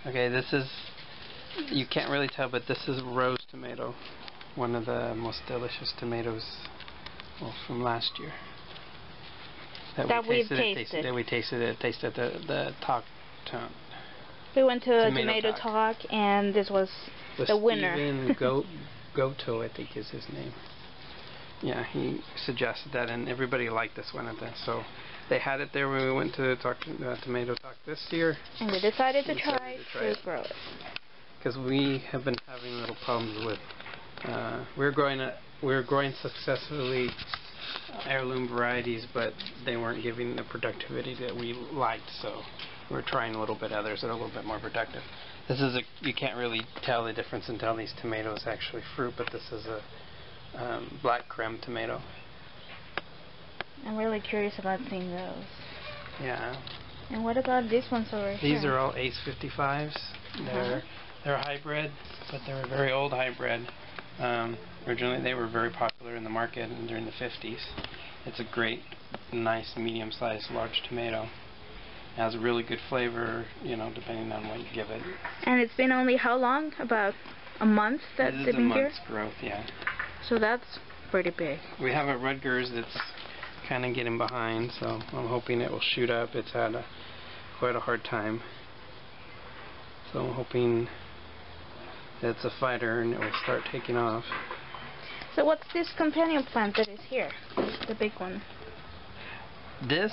Okay, this is, you can't really tell, but this is rose tomato. One of the most delicious tomatoes, well, from last year. That we tasted the talk. We went to a tomato talk, and this was the winner. Steven Goto, I think is his name. Yeah, he suggested that, and everybody liked this one at that. So they had it there when we went to tomato talk this year. And we decided to try to grow it. Because we have been having little problems with. We're growing successfully heirloom varieties, but they weren't giving the productivity that we liked. So we're trying a little bit others that are a little bit more productive. This is you can't really tell the difference until these tomatoes actually fruit, but this is a black Creme tomato. I'm really curious about seeing those. Yeah. And what about these ones over here? These are all Ace 55s. They're hybrid, but they're a very old hybrid. Originally they were very popular in the market during the 50s. It's a great, nice, medium-sized, large tomato. It has a really good flavor, you know, depending on what you give it. And it's been only how long? About a month that they've been here? This is a month's growth, yeah. So that's pretty big. We have a Rutgers that's kind of getting behind, so I'm hoping it will shoot up. It's had quite a hard time. So I'm hoping that it's a fighter and it will start taking off. So what's this companion plant that is here? The big one. This,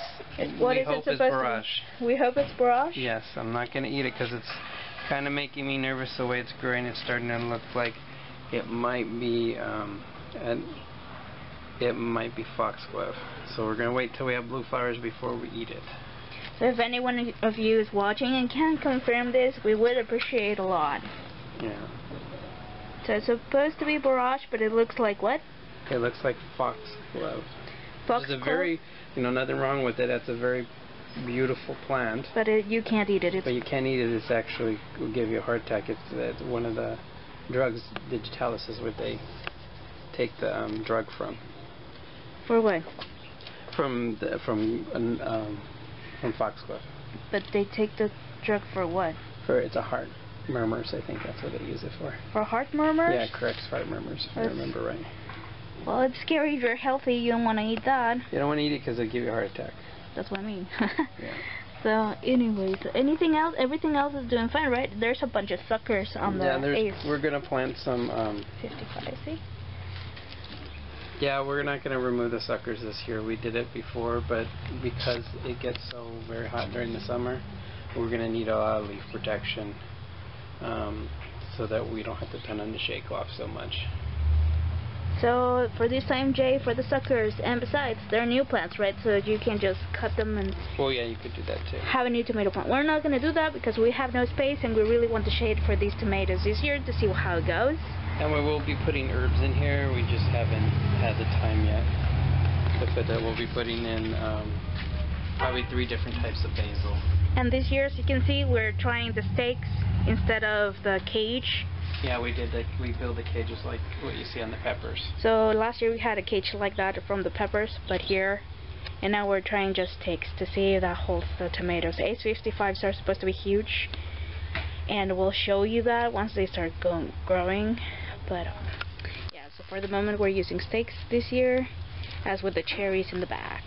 what we is hope it is Borage. We hope it's Borage? Yes, I'm not going to eat it because it's kind of making me nervous the way it's growing. It's starting to look like it might be foxglove. So we're going to wait till we have blue flowers before we eat it. So if anyone of you is watching and can confirm this, we would appreciate a lot. Yeah. So it's supposed to be Borage, but it looks like what? It looks like foxglove. Foxglove? There's a very, nothing wrong with it. That's a very beautiful plant. But you can't eat it. But you can't eat it. It's actually will give you a heart attack. It's one of the drugs, digitalis, is what they take the drug from. For what? From foxglove. But they take the drug for what? It's a heart murmurs. I think that's what they use it for. For heart murmurs? Yeah, correct. Heart murmurs. If I remember right. Well, it's scary if you're healthy. You don't want to eat that. You don't want to eat it because it'll give you a heart attack. That's what I mean. Yeah. So, anyways, anything else? Everything else is doing fine, right? There's a bunch of suckers on the Ace. We're gonna plant some 55, see? Yeah, we're not gonna remove the suckers this year. We did it before, but because it gets so very hot during the summer, we're gonna need a lot of leaf protection, so that we don't have to depend on the shake off so much. So for this time, Jay, for the suckers, and besides, they're new plants, right? So you can just cut them and... Well, yeah, you could do that too. Have a new tomato plant. We're not going to do that because we have no space and we really want the shade for these tomatoes this year to see how it goes. And we will be putting herbs in here. We just haven't had the time yet. But we'll be putting in probably 3 different types of basil. And this year, as you can see, we're trying the stakes instead of the cage. Yeah, we did. We build the cages like what you see on the peppers. So last year we had a cage like that from the peppers, but here, and now we're trying just stakes to see if that holds the tomatoes. Ace 55s are supposed to be huge, and we'll show you that once they start growing. But yeah, so for the moment we're using stakes this year, as with the cherries in the back.